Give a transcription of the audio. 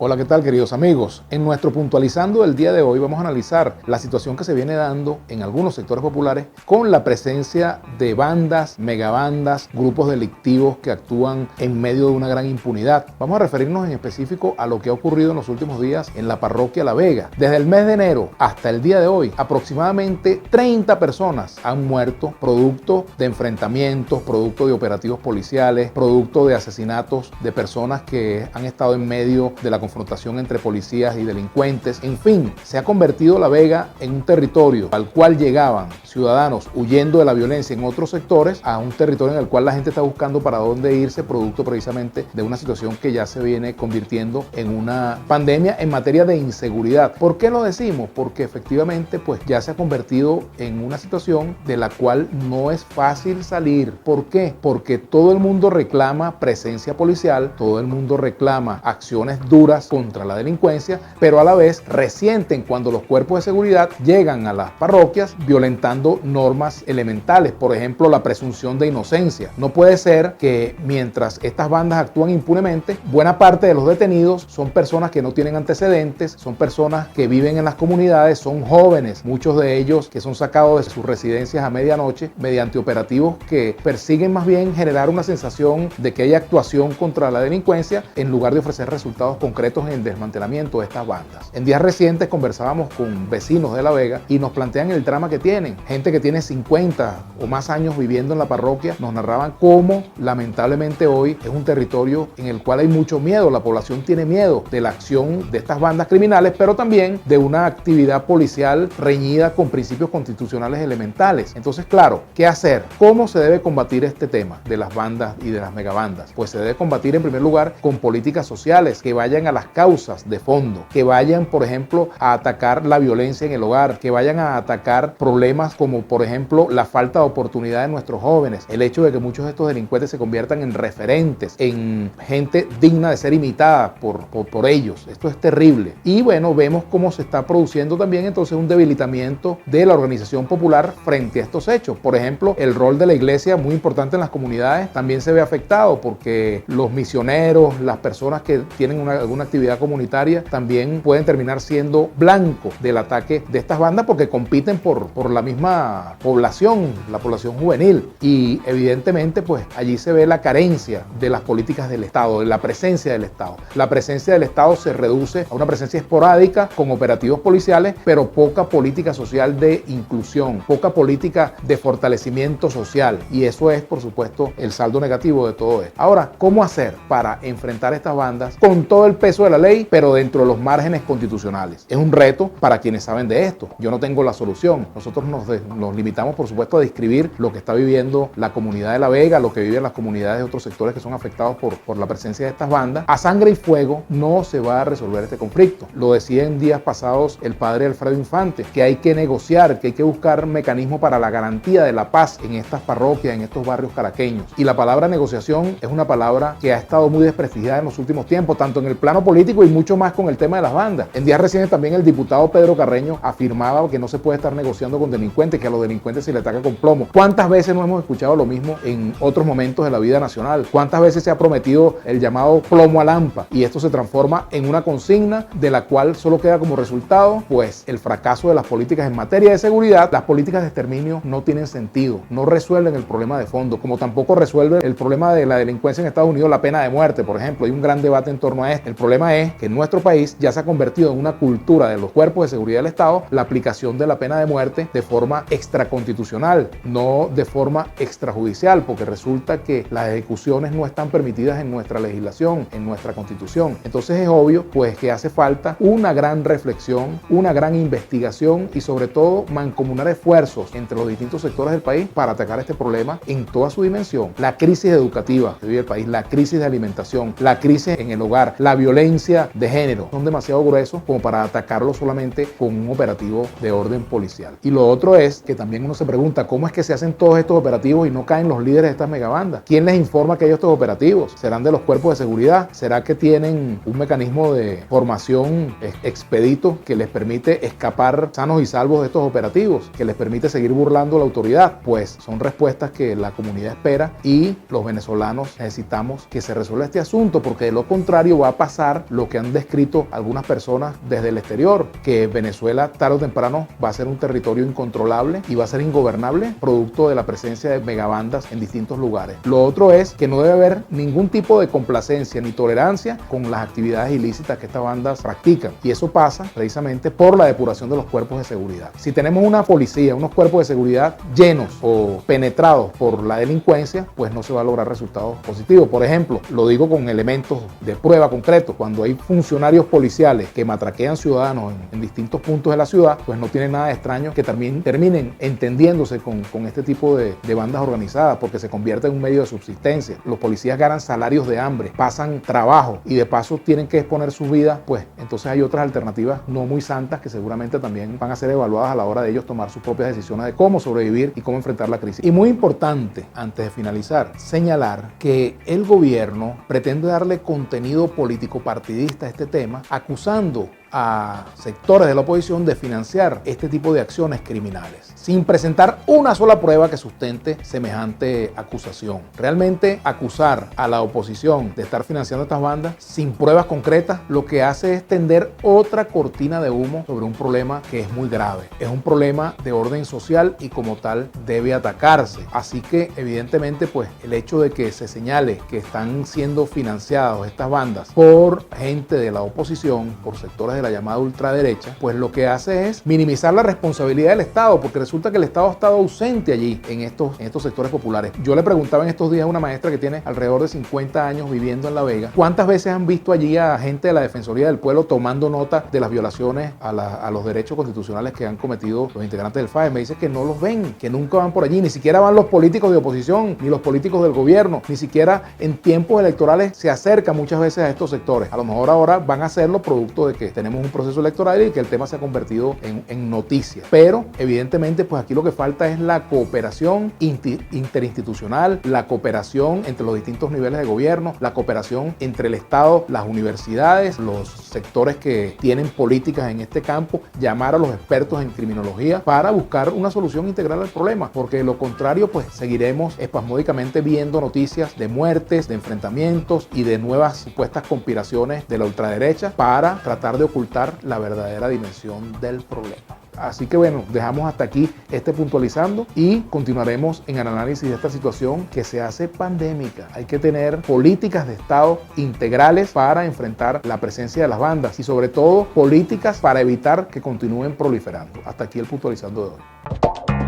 Hola, ¿qué tal, queridos amigos? En nuestro Puntualizando del día de hoy vamos a analizar la situación que se viene dando en algunos sectores populares con la presencia de bandas, megabandas, grupos delictivos que actúan en medio de una gran impunidad. Vamos a referirnos en específico a lo que ha ocurrido en los últimos días en la parroquia La Vega. Desde el mes de enero hasta el día de hoy, aproximadamente 30 personas han muerto producto de enfrentamientos, producto de operativos policiales, producto de asesinatos de personas que han estado en medio de la confrontación entre policías y delincuentes. En fin, se ha convertido La Vega en un territorio al cual llegaban ciudadanos huyendo de la violencia en otros sectores a un territorio en el cual la gente está buscando para dónde irse, producto precisamente de una situación que ya se viene convirtiendo en una pandemia en materia de inseguridad. ¿Por qué lo decimos? Porque efectivamente pues ya se ha convertido en una situación de la cual no es fácil salir. ¿Por qué? Porque todo el mundo reclama presencia policial, todo el mundo reclama acciones duras contra la delincuencia, pero a la vez resienten cuando los cuerpos de seguridad llegan a las parroquias violentando normas elementales, por ejemplo la presunción de inocencia. No puede ser que mientras estas bandas actúan impunemente, buena parte de los detenidos son personas que no tienen antecedentes, son personas que viven en las comunidades, son jóvenes, muchos de ellos que son sacados de sus residencias a medianoche mediante operativos que persiguen más bien generar una sensación de que hay actuación contra la delincuencia en lugar de ofrecer resultados concretos en el desmantelamiento de estas bandas. En días recientes conversábamos con vecinos de La Vega y nos plantean el drama que tienen. Gente que tiene 50 o más años viviendo en la parroquia nos narraban cómo lamentablemente hoy es un territorio en el cual hay mucho miedo. La población tiene miedo de la acción de estas bandas criminales, pero también de una actividad policial reñida con principios constitucionales elementales. Entonces, claro, ¿qué hacer? ¿Cómo se debe combatir este tema de las bandas y de las megabandas? Pues se debe combatir en primer lugar con políticas sociales que vayan a las causas de fondo, que vayan, por ejemplo, a atacar la violencia en el hogar, que vayan a atacar problemas como, por ejemplo, la falta de oportunidad de nuestros jóvenes, el hecho de que muchos de estos delincuentes se conviertan en referentes, en gente digna de ser imitada por ellos. Esto es terrible. Y bueno, vemos cómo se está produciendo también entonces un debilitamiento de la organización popular frente a estos hechos. Por ejemplo, el rol de la iglesia, muy importante en las comunidades, también se ve afectado porque los misioneros, las personas que tienen alguna actividad comunitaria, también pueden terminar siendo blanco del ataque de estas bandas porque compiten por la misma población, la población juvenil. Y evidentemente pues allí se ve la carencia de las políticas del Estado, de la presencia del Estado. La presencia del Estado se reduce a una presencia esporádica con operativos policiales, pero poca política social de inclusión, poca política de fortalecimiento social. Y eso es, por supuesto, el saldo negativo de todo esto. Ahora, ¿cómo hacer para enfrentar estas bandas con todo el peso de la ley, pero dentro de los márgenes constitucionales? Es un reto para quienes saben de esto. Yo no tengo la solución. Nosotros nos limitamos, por supuesto, a describir lo que está viviendo la comunidad de La Vega, lo que viven las comunidades de otros sectores que son afectados por la presencia de estas bandas. A sangre y fuego no se va a resolver este conflicto. Lo decía en días pasados el padre Alfredo Infante, que hay que negociar, que hay que buscar mecanismos para la garantía de la paz en estas parroquias, en estos barrios caraqueños. Y la palabra negociación es una palabra que ha estado muy desprestigiada en los últimos tiempos, tanto en el plano político y mucho más con el tema de las bandas. En días recientes también el diputado Pedro Carreño afirmaba que no se puede estar negociando con delincuentes, que a los delincuentes se les ataca con plomo. ¿Cuántas veces no hemos escuchado lo mismo en otros momentos de la vida nacional? ¿Cuántas veces se ha prometido el llamado plomo a lampa? Y esto se transforma en una consigna de la cual solo queda como resultado pues el fracaso de las políticas en materia de seguridad. Las políticas de exterminio no tienen sentido, no resuelven el problema de fondo, como tampoco resuelve el problema de la delincuencia en Estados Unidos, la pena de muerte, por ejemplo. Hay un gran debate en torno a esto. El problema es que en nuestro país ya se ha convertido en una cultura de los cuerpos de seguridad del Estado la aplicación de la pena de muerte de forma extraconstitucional, no de forma extrajudicial, porque resulta que las ejecuciones no están permitidas en nuestra legislación, en nuestra constitución. Entonces es obvio pues que hace falta una gran reflexión, una gran investigación y sobre todo mancomunar esfuerzos entre los distintos sectores del país para atacar este problema en toda su dimensión. La crisis educativa que vive el país, la crisis de alimentación, la crisis en el hogar, la violencia de género son demasiado gruesos como para atacarlo solamente con un operativo de orden policial. Y lo otro es que también uno se pregunta cómo es que se hacen todos estos operativos y no caen los líderes de estas megabandas. ¿Quién les informa que hay estos operativos? ¿Serán de los cuerpos de seguridad? ¿Será que tienen un mecanismo de formación expedito que les permite escapar sanos y salvos de estos operativos? ¿Que les permite seguir burlando la autoridad? Pues son respuestas que la comunidad espera y los venezolanos necesitamos que se resuelva este asunto, porque de lo contrario va a pasar pasar lo que han descrito algunas personas desde el exterior, que Venezuela tarde o temprano va a ser un territorio incontrolable y va a ser ingobernable producto de la presencia de megabandas en distintos lugares. Lo otro es que no debe haber ningún tipo de complacencia ni tolerancia con las actividades ilícitas que estas bandas practican, y eso pasa precisamente por la depuración de los cuerpos de seguridad. Si tenemos una policía, unos cuerpos de seguridad llenos o penetrados por la delincuencia, pues no se va a lograr resultados positivos. Por ejemplo, lo digo con elementos de prueba concretos: cuando hay funcionarios policiales que matraquean ciudadanos en distintos puntos de la ciudad, pues no tiene nada de extraño que terminen entendiéndose con este tipo de bandas organizadas, porque se convierte en un medio de subsistencia. Los policías ganan salarios de hambre, pasan trabajo y de paso tienen que exponer sus vidas, pues entonces hay otras alternativas no muy santas que seguramente también van a ser evaluadas a la hora de ellos tomar sus propias decisiones de cómo sobrevivir y cómo enfrentar la crisis. Y muy importante, antes de finalizar, señalar que el gobierno pretende darle contenido político partidista a este tema, acusando a sectores de la oposición de financiar este tipo de acciones criminales, sin presentar una sola prueba que sustente semejante acusación. Realmente acusar a la oposición de estar financiando estas bandas sin pruebas concretas lo que hace es tender otra cortina de humo sobre un problema que es muy grave. Es un problema de orden social y como tal debe atacarse. Así que evidentemente pues el hecho de que se señale que están siendo financiados estas bandas por gente de la oposición, por sectores de la llamada ultraderecha, pues lo que hace es minimizar la responsabilidad del Estado, porque resulta que el Estado ha estado ausente allí en estos sectores populares. Yo le preguntaba en estos días a una maestra que tiene alrededor de 50 años viviendo en La Vega, ¿cuántas veces han visto allí a gente de la Defensoría del Pueblo tomando nota de las violaciones a los derechos constitucionales que han cometido los integrantes del FAE? Me dice que no los ven, que nunca van por allí, ni siquiera van los políticos de oposición, ni los políticos del gobierno, ni siquiera en tiempos electorales se acercan muchas veces a estos sectores. A lo mejor ahora van a hacerlo producto de que tenemos un proceso electoral y que el tema se ha convertido en noticia. Pero evidentemente pues aquí lo que falta es la cooperación interinstitucional, la cooperación entre los distintos niveles de gobierno, la cooperación entre el Estado, las universidades, los sectores que tienen políticas en este campo, llamar a los expertos en criminología para buscar una solución integral al problema, porque de lo contrario pues seguiremos espasmódicamente viendo noticias de muertes, de enfrentamientos y de nuevas supuestas conspiraciones de la ultraderecha para tratar de ocultar la verdadera dimensión del problema. Así que bueno, dejamos hasta aquí puntualizando y continuaremos en el análisis de esta situación que se hace pandémica. Hay que tener políticas de Estado integrales para enfrentar la presencia de las bandas y sobre todo políticas para evitar que continúen proliferando. Hasta aquí el puntualizando de hoy.